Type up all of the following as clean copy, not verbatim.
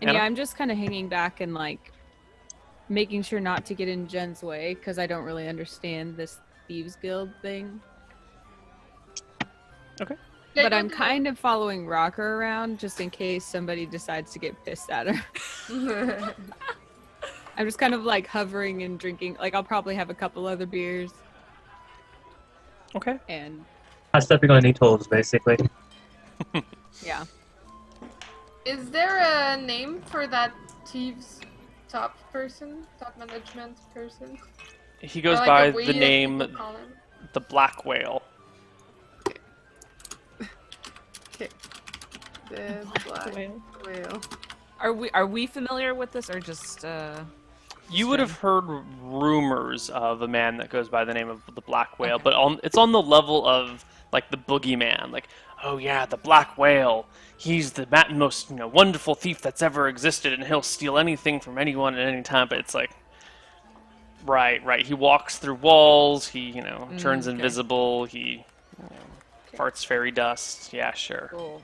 And Anna? yeah, I'm just kind of hanging back and like making sure not to get in Jen's way because I don't really understand this Thieves Guild thing. Okay. But I'm kind of following Rocker around just in case somebody decides to get pissed at her. I'm just kind of like hovering and drinking. Like I'll probably have a couple other beers. Okay. And I'm stepping on any toes, basically. yeah. Is there a name for that Thieves top management person? He goes Or, by like, a way the that name people call him? the Black Whale. Okay. The Black Whale. Are we familiar with this or just You would have heard rumors of a man that goes by the name of the Black Whale, but it's on the level of like the boogeyman. Like, oh yeah, the Black Whale. He's the most wonderful thief that's ever existed, and he'll steal anything from anyone at any time. But it's like, right. He walks through walls. He turns invisible. He farts fairy dust. Yeah, sure. Cool.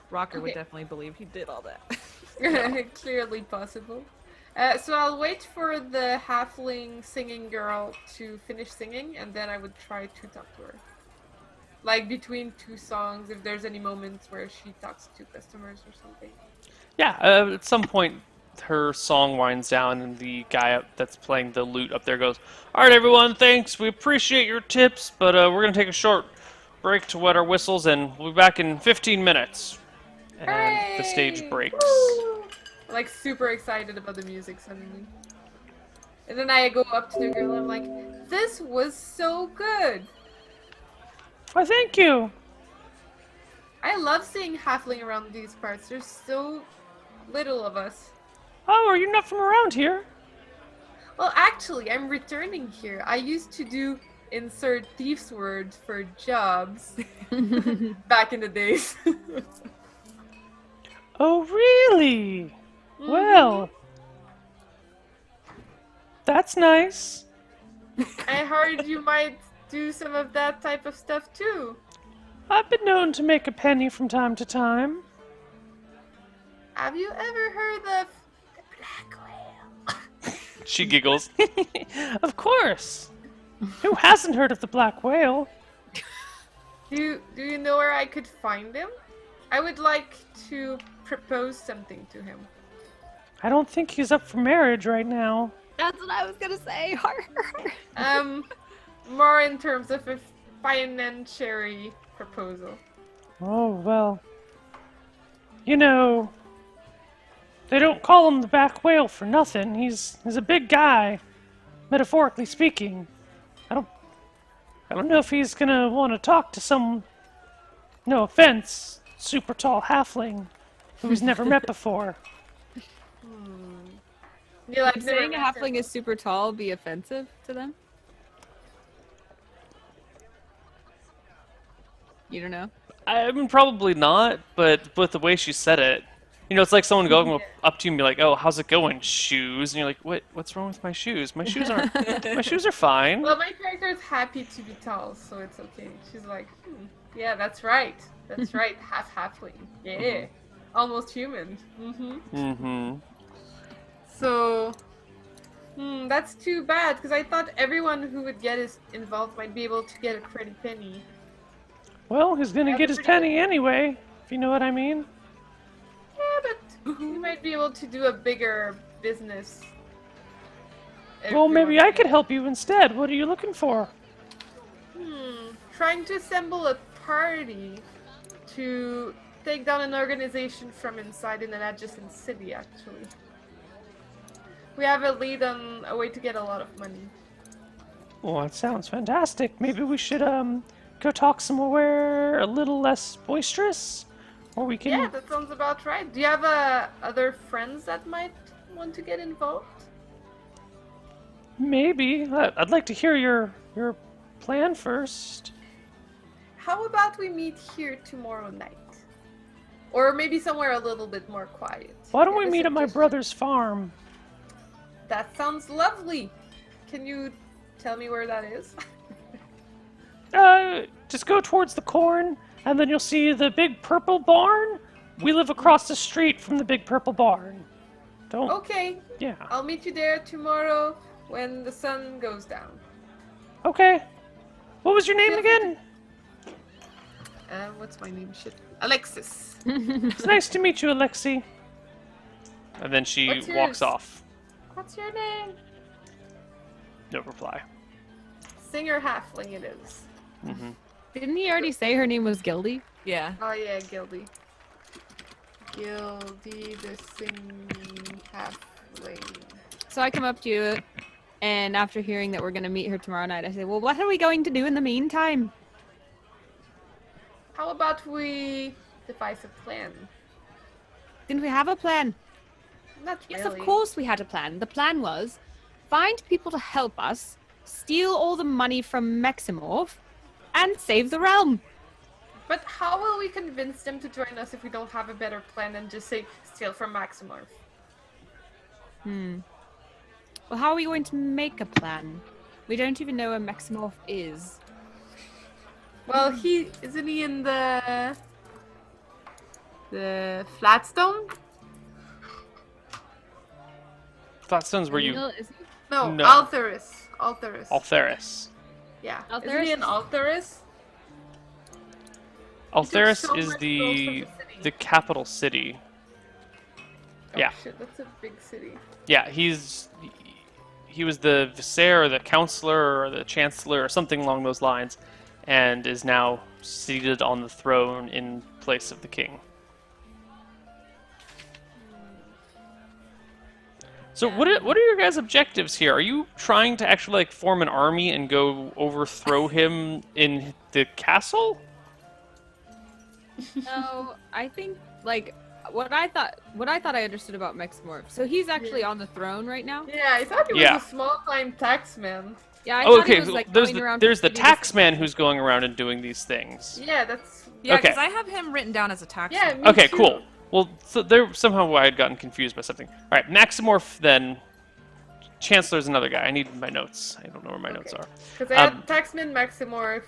Rocker would definitely believe he did all that. Clearly possible. So I'll wait for the halfling singing girl to finish singing, and then I would try to talk to her. Like between two songs, if there's any moments where she talks to customers or something. Yeah, at some point her song winds down, and the guy that's playing the lute up there goes, "All right, everyone, thanks. We appreciate your tips, but we're gonna take a short break to wet our whistles, and we'll be back in 15 minutes." And the stage breaks. Woo! Like super excited about the music suddenly. And then I go up to the girl and I'm like, "This was so good. Why, thank you. I love seeing halfling around these parts. There's so little of us." Oh, are you not from around here? Well, actually, I'm returning here. I used to do insert thieves words for jobs back in the days. Oh, really? Mm-hmm. Well, that's nice. I heard you might do some of that type of stuff too. I've been known to make a penny from time to time. Have you ever heard of the Black Whale? She giggles. Of course. Who hasn't heard of the Black Whale? Do you know where I could find him? I would like to propose something to him. I don't think he's up for marriage right now. That's what I was gonna say. More in terms of a financiary proposal. Oh, well. They don't call him the Black Whale for nothing. He's a big guy, metaphorically speaking. I don't know if he's gonna want to talk to some, no offense, super tall halfling who he's never met before. You like Would saying a halfling is super tall be offensive to them? You don't know? I mean, probably not, but with the way she said it, it's like someone going up to you and be like, "Oh, how's it going, shoes?" And you're like, What's wrong with my shoes? My shoes are fine." Well, my character is happy to be tall, so it's okay. She's like, yeah, that's right. That's right. Halfling. Yeah. Almost human. So, that's too bad, because I thought everyone who would get involved might be able to get a pretty penny. Well, he's gonna get his penny anyway, if you know what I mean. Yeah, but he might be able to do a bigger business. Well, maybe I could help you instead. What are you looking for? Trying to assemble a party to take down an organization from inside in an adjacent city, actually. We have a lead on a way to get a lot of money. Well, that sounds fantastic. Maybe we should go talk somewhere a little less boisterous, or we can. Yeah, that sounds about right. Do you have other friends that might want to get involved? Maybe. I'd like to hear your plan first. How about we meet here tomorrow night? Or maybe somewhere a little bit more quiet. Why don't we meet at my brother's farm? That sounds lovely. Can you tell me where that is? Just go towards the corn, and then you'll see the big purple barn. We live across the street from the big purple barn. Don't. Okay, Yeah. I'll meet you there tomorrow when the sun goes down. Okay. What was your name Feel free again? What's my name? Shit. Alexis. It's nice to meet you, Alexi. And then she What's walks yours? off. What's your name? No reply. Singer Halfling it is. Mm-hmm. Didn't he already say her name was Gildy? Yeah. Oh yeah, Gildy. Gildy the singing halfling. So I come up to you, and after hearing that we're going to meet her tomorrow night, I say, well, what are we going to do in the meantime? How about we devise a plan? Didn't we have a plan? Not Yes, really. of course we had a plan. The plan was find people to help us, steal all the money from Maximorph, and save the realm. But how will we convince them to join us if we don't have a better plan than just say steal from Maximorph? Well, how are we going to make a plan? We don't even know where Maximorph is. Well, Isn't he in the Flatstone? Flatstone's where you... Is he? No, No. Altheris. Altheris. Altheris. Yeah. isn't he in Altheris? Altheris so is much growth the from the city. the capital city. Oh, Yeah. shit, that's a big city. Yeah, he was the vizier or the counselor or the chancellor or something along those lines, and is now seated on the throne in place of the king. So what are your guys' objectives here? Are you trying to actually like form an army and go overthrow him in the castle? No, I think like what I thought I understood about Maximorph. So he's actually on the throne right now. Yeah, I thought he was Yeah. a small-time taxman. Yeah, I Oh, thought he okay. was like There's going the around there's the city to taxman who's going around and doing these things. Yeah, that's... Yeah, Okay. because I have him written down as a tax. Yeah, me Okay, too. cool. Well, so there somehow I had gotten confused by something. All right, Maximorph then. Chancellor's another guy. I need my notes. I don't know where my notes are. Because I had taxman Maximorph,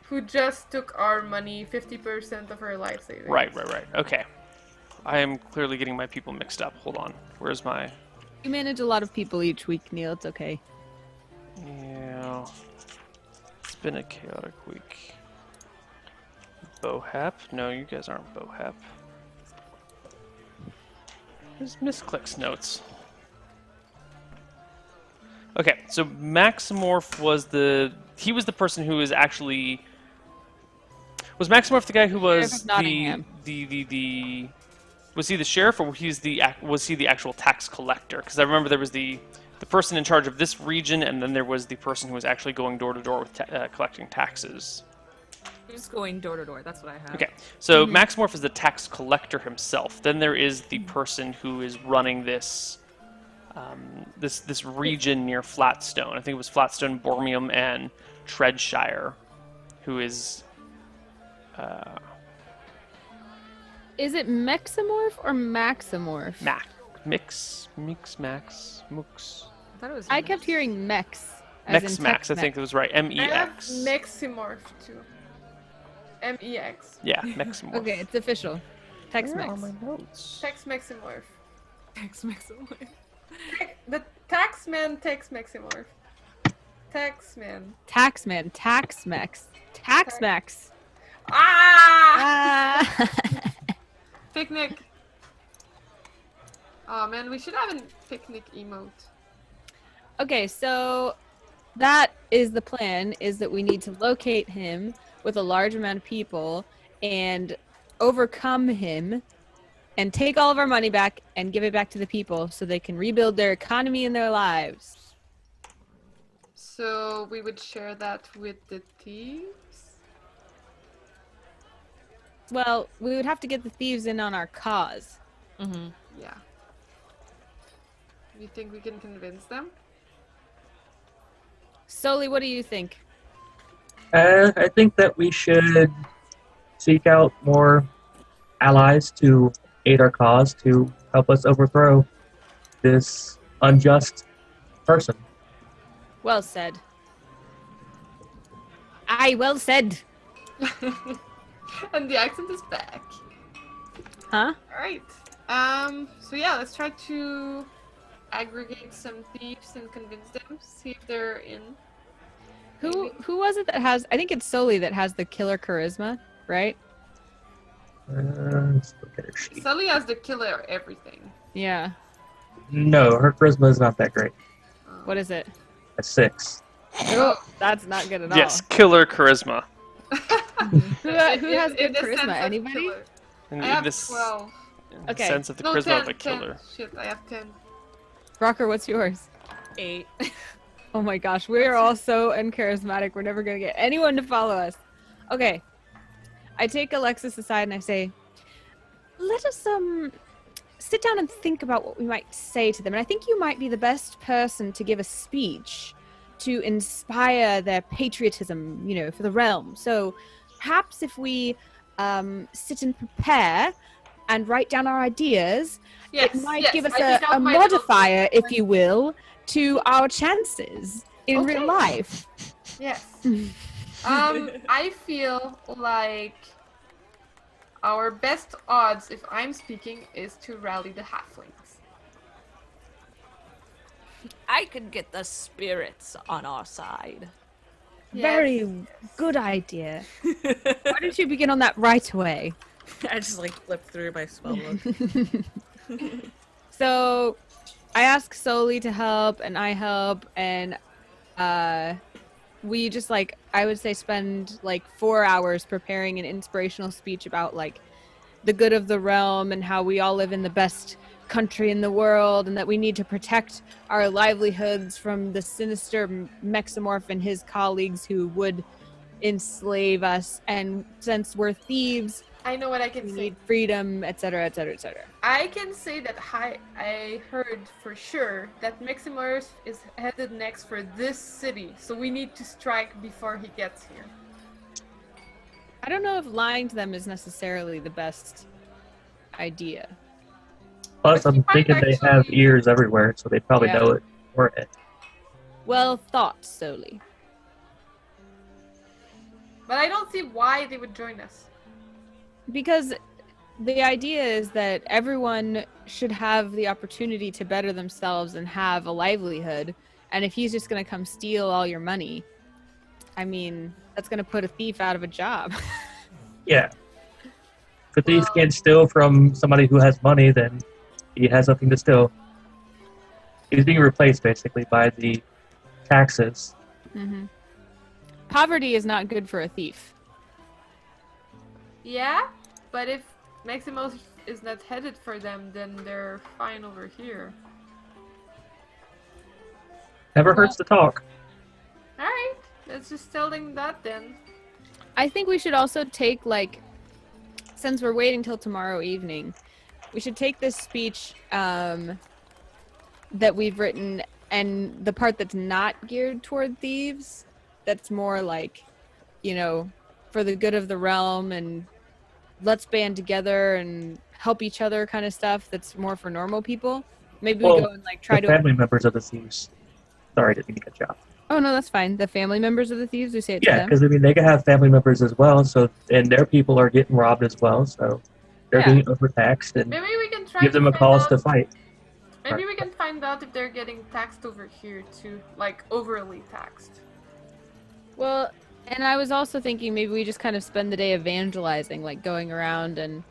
who just took our money, 50% of her life savings. Right. Okay. I am clearly getting my people mixed up. Hold on. Where's my... You manage a lot of people each week, Neil. It's okay. Yeah. It's been a chaotic week. Bohap? No, you guys aren't Bohap. Where's Misscliks notes? Okay, so Maximorph was the person who was actually... Was Maximorph the guy who was Sheriff of Nottingham. the was he the sheriff or was he the actual tax collector? Because I remember there was the person in charge of this region, and then there was the person who was actually going door to door with collecting taxes. He's going door to door. That's what I have. Okay, so Maximorph is the tax collector himself. Then there is the person who is running this this region near Flatstone. I think it was Flatstone, Bormium, and Treadshire, who is... Is it Maximorph or Maximorph? Max. I thought it was. I kept hearing Mex. as in Max, I Tex-Mex. think it was right. I have MEX. Maximorph too. MEX. Yeah, Maximorph. Okay, it's official. Where Tex-Mex. are my notes? Tax Maximorph. Maximorph. The taxman takes Maximorph. Taxman. Taxman. Tax-Mex. Tax-Mex. Ah! Ah. Picnic. Oh man, we should have a picnic emote. Okay, so that is the plan, is that we need to locate him with a large amount of people and overcome him and take all of our money back and give it back to the people so they can rebuild their economy and their lives. So we would share that with the thieves? Well, we would have to get the thieves in on our cause. Mm-hmm. Yeah. You think we can convince them? Sully, what do you think? I think that we should seek out more allies to aid our cause to help us overthrow this unjust person. Well said. Aye, well said. And the accent is back. Huh? Alright. So yeah, let's try to aggregate some thieves and convince them. See if they're in. Who was it that has? I think it's Soli that has the killer charisma, right? Let's look at her sheet. Sully has the killer everything. Yeah. No, her charisma is not that great. What is it? A 6. Oh, that's not good at Yes, killer charisma. all. Who has In good the sense charisma? of Anybody? killer. In, I in have this 12. in the Okay. sense of the No, charisma 10, of a 10. killer. Shit, I have 10. Rocker, what's yours? 8. Oh my gosh, we are all so uncharismatic. We're never gonna get anyone to follow us. Okay. I take Alexis aside and I say, let us sit down and think about what we might say to them. And I think you might be the best person to give a speech to inspire their patriotism, for the realm. So perhaps if we sit and prepare and write down our ideas, Yes, it might yes, give us I think a out my little- modifier, if you will, to our chances in Okay. real life. Yes. I feel like our best odds, if I'm speaking, is to rally the halflings. I could get the spirits on our side. Very good idea. Why don't you begin on that right away? I just flip through my spell book. So I ask Soli to help and I help and we just I would say spend 4 hours preparing an inspirational speech about the good of the realm and how we all live in the best country in the world and that we need to protect our livelihoods from the sinister Mexamorph and his colleagues who would enslave us, and since we're thieves I know what I can we say. need freedom, etc., etc., etc. I can say that I heard for sure that Meximorph is headed next for this city, so we need to strike before he gets here. I don't know if lying to them is necessarily the best idea. Plus, But you I'm might thinking they have actually- ears everywhere, so they probably Yeah. know it. Or it. Well thought, Soli. But I don't see why they would join us. Because the idea is that everyone should have the opportunity to better themselves and have a livelihood. And if he's just going to come steal all your money, I mean, that's going to put a thief out of a job. Yeah. If a thief Well- can't steal from somebody who has money, then he has nothing to steal. He's being replaced, basically, by the taxes. Mm-hmm. Poverty is not good for a thief. Yeah, but if Maximus is not headed for them, then they're fine over here. Never hurts to talk. Alright, let's just tell them that then. I think we should also take, since we're waiting till tomorrow evening, we should take this speech that we've written and the part that's not geared toward thieves, that's more for the good of the realm and let's band together and help each other kind of stuff, that's more for normal people. Maybe we Well, go and try The to... family members of the thieves. Sorry, didn't mean to cut you off. Oh, no, that's fine. The family members of the thieves, we say it to Yeah, them. because they can have family members as well, so and their people are getting robbed as well, so they're Yeah. being overtaxed, and Maybe we can try give to them a find cause out, to fight. Maybe we can find out if they're getting taxed over here too, overly taxed. Well, and I was also thinking maybe we just kind of spend the day evangelizing, going around and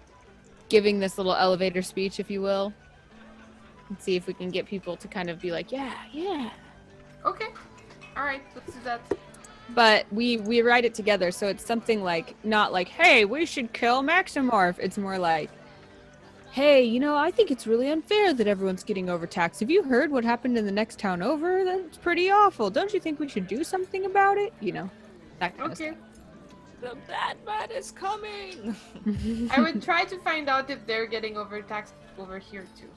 giving this little elevator speech, if you will, and see if we can get people to kind of be like, yeah, yeah. Okay, alright, let's do that. But we write it together, so it's something not hey, we should kill Maximorph. It's more hey, I think it's really unfair that everyone's getting overtaxed. Have you heard what happened in the next town over? That's pretty awful. Don't you think we should do something about it? That kind Okay. The bad man is coming. of stuff. I would try to find out if they're getting overtaxed over here too.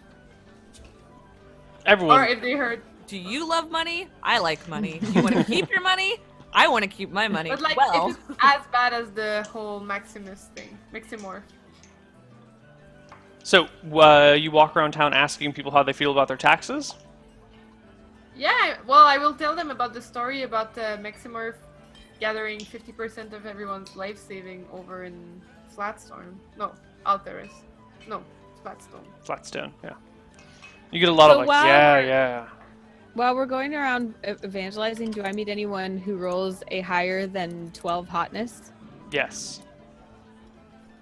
Everyone, Or if they heard. Do you love money? I like money. You want to keep your money? I want to keep my money. But well, if it's as bad as the whole Maximus thing. Maximorph. so you walk around town asking people how they feel about their taxes? Yeah, well, I will tell them about the story about Maximorph gathering 50% of everyone's life saving over in Flatstorm. No, Alteris. No, Flatstone. Flatstone, yeah. You get a lot So of like, while yeah, we're- yeah. While we're going around evangelizing, do I meet anyone who rolls a higher than 12 hotness? Yes.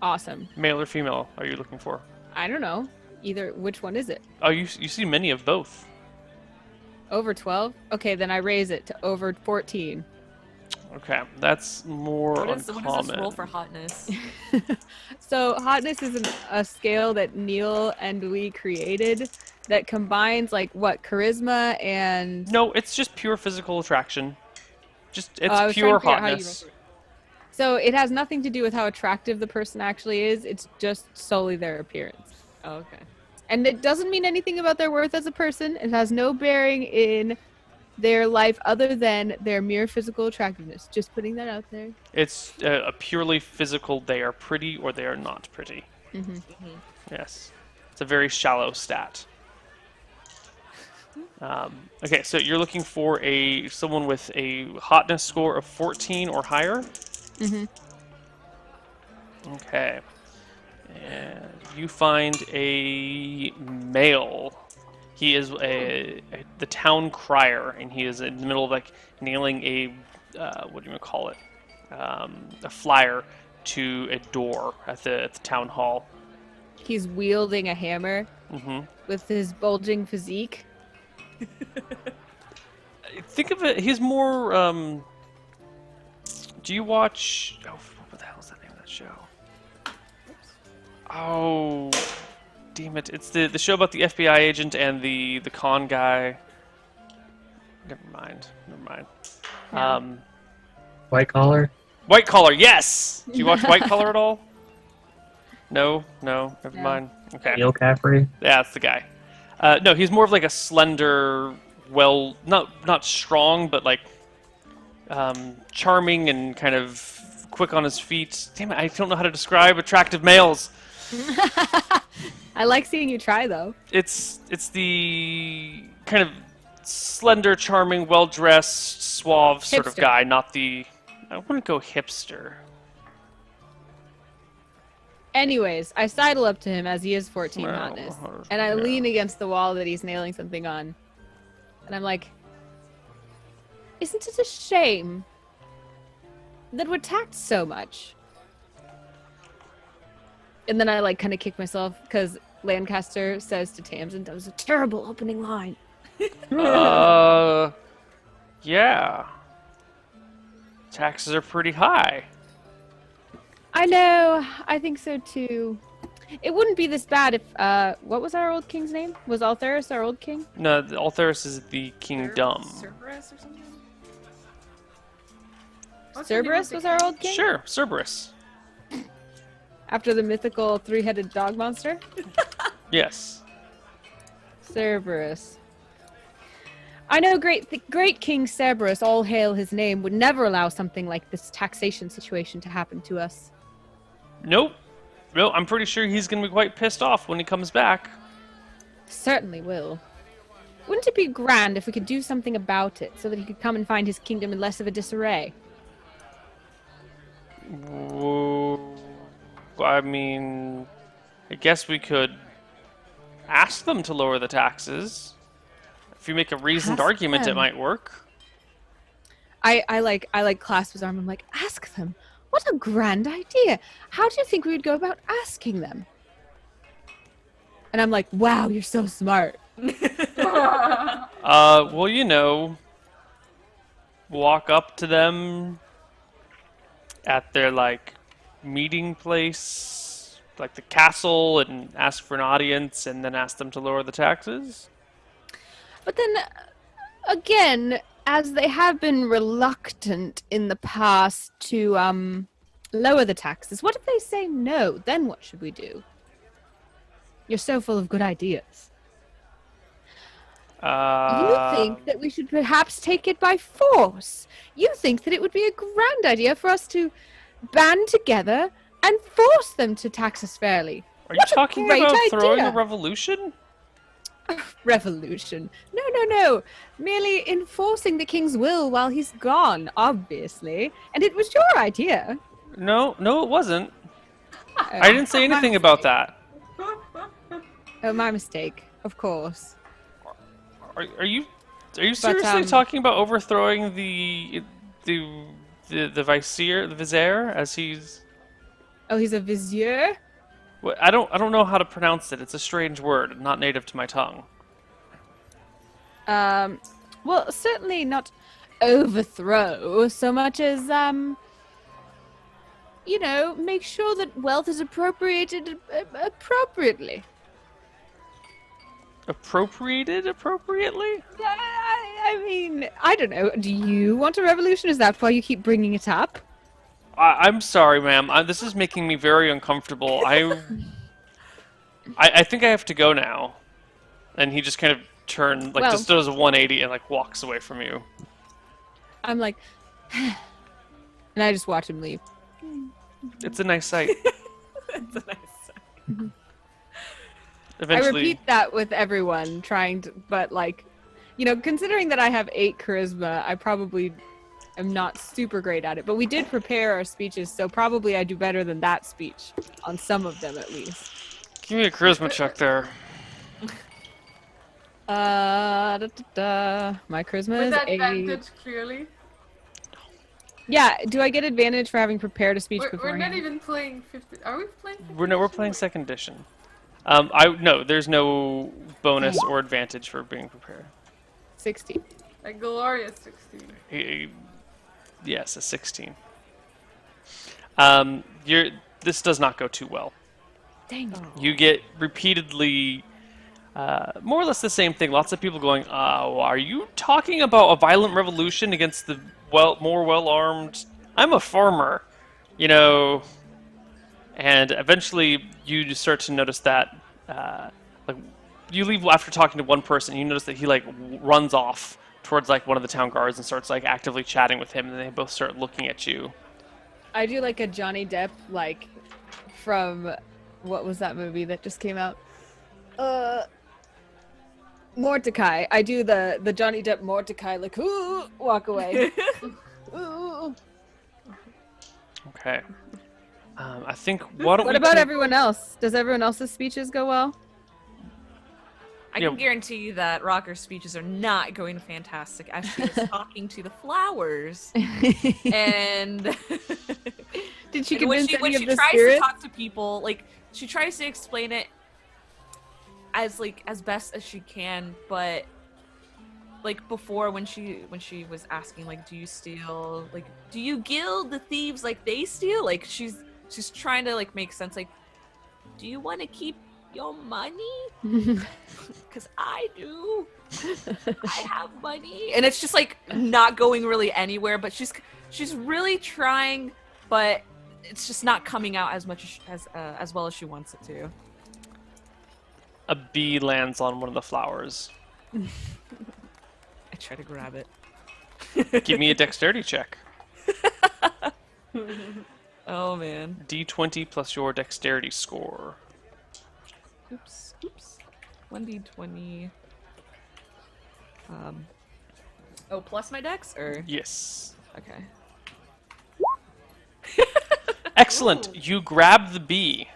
Awesome. Male or female are you looking for? I don't know. Either which one is it? Oh, you see many of both. Over 12? Okay, then I raise it to over 14. Okay, that's more What does uncommon. this roll for hotness? So hotness is a scale that Neil and we created that combines like what charisma and No, it's just pure physical attraction. Just it's I was pure trying to figure out how you hotness. measure it. So it has nothing to do with how attractive the person actually is. It's just solely their appearance. Oh, okay. And it doesn't mean anything about their worth as a person. It has no bearing in their life other than their mere physical attractiveness. Just putting that out there. It's a purely physical. They are pretty or they are not pretty. Mm-hmm. Yes, it's a very shallow stat. Okay, so you're looking for someone with a hotness score of 14 or higher. Mm-hmm. Okay, and you find a male. He is the town crier, and he is in the middle of like nailing a what do you call it? A flyer to a door at the town hall. He's wielding a hammer hmm with his bulging physique. Think of it. He's more. Do you watch? Oh, what the hell is the name of that show? Oh, damn it! It's the show about the FBI agent and the con guy. Never mind. No. White collar. White Collar. Yes. Do you watch White Collar at all? No. Never No. mind. Okay. Neil Caffrey. Yeah, that's the guy. No, he's more of like a slender, well, not strong, but like charming and kind of quick on his feet. Damn it, I don't know how to describe attractive males. I like seeing you try though. It's the kind of slender, charming, well-dressed, suave sort of Hipster. guy, not the. I wouldn't go hipster. Anyways, I sidle up to him as he is 14 Well, hotness. And I yeah. lean against the wall that he's nailing something on. And I'm like, isn't it a shame that we're taxed so much? And then I like kind of kick myself because Lancaster says to Tamsin, that was a terrible opening line. Yeah. Taxes are pretty high. I know, I think so too. It wouldn't be this bad if, what was our old king's name? Was Altherus our old king? No, Altherus is the kingdom. Cerberus or something? What's the name of Cerberus the was our king? old king? Sure, Cerberus. After the mythical three-headed dog monster? Yes. Cerberus. I know great King Cerberus, all hail his name, would never allow something like this taxation situation to happen to us. Nope. No, I'm pretty sure he's gonna be quite pissed off when he comes back. Certainly will. Wouldn't it be grand if we could do something about it so that he could come and find his kingdom in less of a disarray? I mean, I guess we could ask them to lower the taxes. If you make a reasoned Ask argument, it them. might work. I like clasp his arm. I'm like, ask them. What a grand idea. How do you think we would go about asking them? And I'm like, wow, you're so smart. Well, walk up to them at their, like, meeting place, like the castle, and ask for an audience, and then ask them to lower the taxes? But then, again, as they have been reluctant in the past to lower the taxes, what if they say no? Then what should we do? You're so full of good ideas. You think that we should perhaps take it by force? You think that it would be a grand idea for us to band together and force them to tax us fairly? Are you What a talking great about throwing a idea. revolution? Revolution. No. Merely enforcing the king's will while he's gone, obviously. And it was your idea. No, it wasn't. I didn't say anything about that. Oh, my mistake. Of course. Are you seriously talking about overthrowing the vizier as he's? Oh, he's a vizier? I don't know how to pronounce it. It's a strange word, not native to my tongue. Well, certainly not overthrow so much as, make sure that wealth is appropriated appropriately. Appropriated appropriately? I mean, I don't know. Do you want a revolution? Is that why you keep bringing it up? I'm sorry, ma'am. This is making me very uncomfortable. I think I have to go now. And he just kind of just does a 180 and like walks away from you. I'm like, and I just watch him leave. It's a nice sight. It's a nice sight. Eventually, I repeat that with everyone, but like, considering that I have 8 charisma, I probably am not super great at it. But we did prepare our speeches, so probably I do better than that speech on some of them at least. give me a charisma check there. My charisma With is 8. advantage, clearly. Yeah, do I get advantage for having prepared a speech We're beforehand? not even playing 50. Are we playing 50? We're playing second edition. No, there's no bonus or advantage for being prepared. 16. A glorious 16. Yes, a 16. This does not go too well. Dang. You get repeatedly, more or less the same thing. Lots of people going, are you talking about a violent revolution against the more well-armed? I'm a farmer, And eventually you just start to notice that, you leave after talking to one person, you notice that he, runs off towards, one of the town guards and starts, actively chatting with him, and they both start looking at you. I do a Johnny Depp, from, what was that movie that just came out? Mordecai. I do the Johnny Depp Mordecai, ooh, walk away. Ooh. Okay. I think, why don't What we about take- everyone else? Does everyone else's speeches go well? I can guarantee you that Rocker's speeches are not going fantastic as she is talking to the flowers. And Did she and when convince she any of the tries spirits? to talk to people, she tries to explain it as best as she can, but before when she was asking do you steal, do you gild the thieves like they steal, she's trying to make sense, do you want to keep your money? Because I do. I have money. And it's just not going really anywhere, but she's really trying, but it's just not coming out as much as well as she wants it to. A bee lands on one of the flowers. I try to grab it. Give me a dexterity check. Oh man. D20 plus your dexterity score. Oops. 1d20. Plus my dex, or? Yes. Okay. Excellent. Ooh. You grab the bee.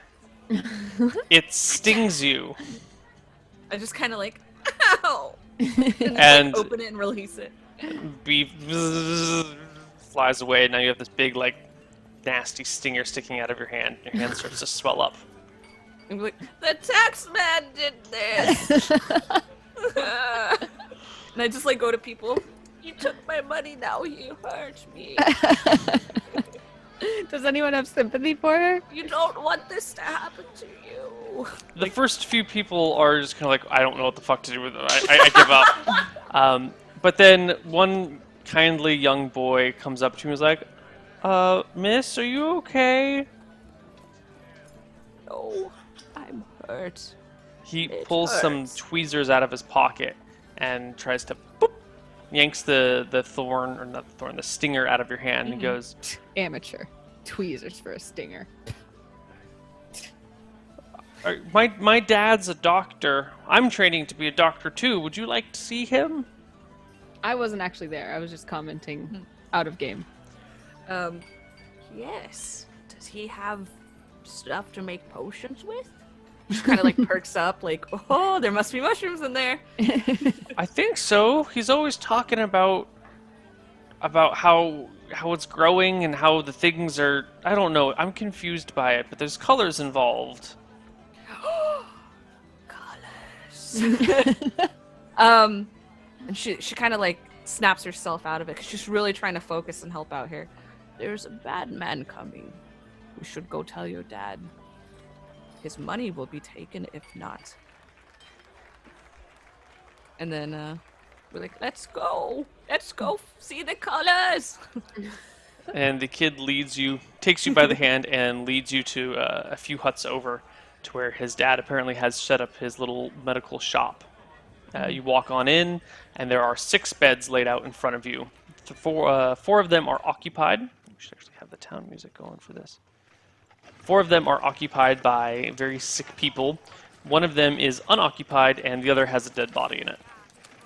It stings you. I just kind of ow! And open it and release it. bee flies away. Now you have this big, nasty stinger sticking out of your hand. Your hand starts to swell up. And be like, the tax man did this! And I just go to people. He took my money, now he hurt me. Does anyone have sympathy for her? You don't want this to happen to you. The first few people are just kind of I don't know what the fuck to do with it. I give up. But then one kindly young boy comes up to me and is like, miss, are you okay? Oh, I'm hurt. He It pulls some hurts. tweezers out of his pocket and tries to boop, yanks the thorn, or not the thorn, the stinger out of your hand and goes, Amateur. Tweezers for a stinger. my dad's a doctor. I'm training to be a doctor too. Would you like to see him? I wasn't actually there. I was just commenting out of game. Yes. Does he have stuff to make potions with? She kind of like perks up, like, oh, there must be mushrooms in there. I think so. He's always talking about how it's growing and how the things are. I don't know. I'm confused by it, but there's colors involved. Colors. And she kind of like snaps herself out of it because she's really trying to focus and help out here. There's a bad man coming. We should go tell your dad. His money will be taken if not. And then we're like, let's go see the colors. And the kid takes you by the hand and leads you to a few huts over to where his dad apparently has set up his little medical shop. You walk on in, and there are 6 beds laid out in front of you. 4 of them are occupied. We should actually have the town music going for this. 4 of them are occupied by very sick people. One of them is unoccupied, and the other has a dead body in it.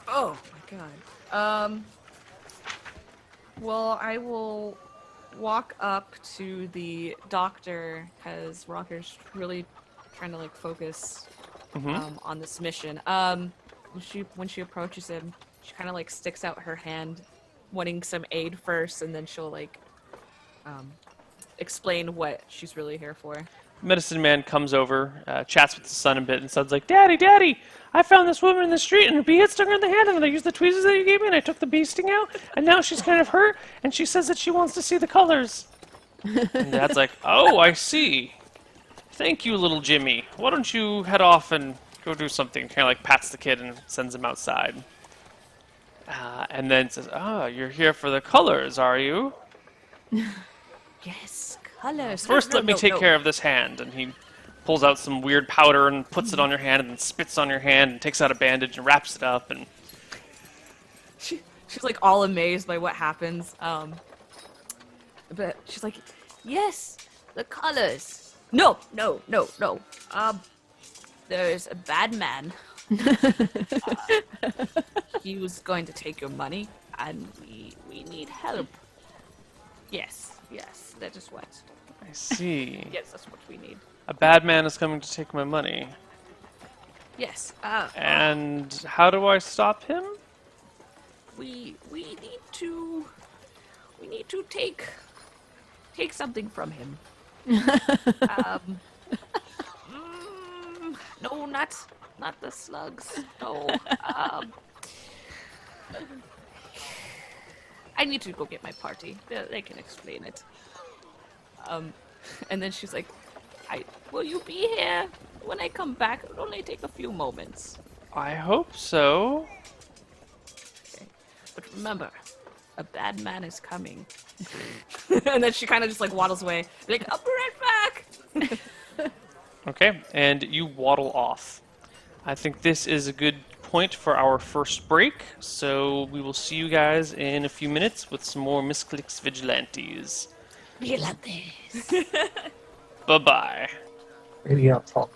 Oh my god. Well, I will walk up to the doctor because Rocker's really trying to like focus on this mission. When she approaches him, she kind of like sticks out her hand, wanting some aid first, and then she'll like explain what she's really here for. Medicine man comes over, chats with the son a bit, and son's like, Daddy, I found this woman in the street, and a bee had stung her in the hand, and then I used the tweezers that you gave me, and I took the bee sting out, and now she's kind of hurt, and she says that she wants to see the colors. And Dad's like, oh, I see. Thank you, little Jimmy. Why don't you head off and go do something? Kind of like pats the kid and sends him outside. And then says, you're here for the colors, are you? Yes, colors. First, let me take care of this hand. And he pulls out some weird powder and puts it on your hand and then spits on your hand and takes out a bandage and wraps it up. And she's like all amazed by what happens. But she's like, yes, the colors. No. There's a bad man. He was going to take your money, and we need help. Yes, that is what. I see. Yes, that's what we need. A bad man is coming to take my money. Yes. And how do I stop him? We need to take something from him. No, not the slugs. No. I need to go get my party. They can explain it. And then she's like, will you be here when I come back? It'll only take a few moments. I hope so. Okay. But remember, a bad man is coming. And then she kind of just like waddles away. Like, I'll be right back. Okay, and you waddle off. I think this is a good point for our first break, so we will see you guys in a few minutes with some more Misscliks Vigilantes. Vigilantes. Bye-bye. Maybe I'll talk.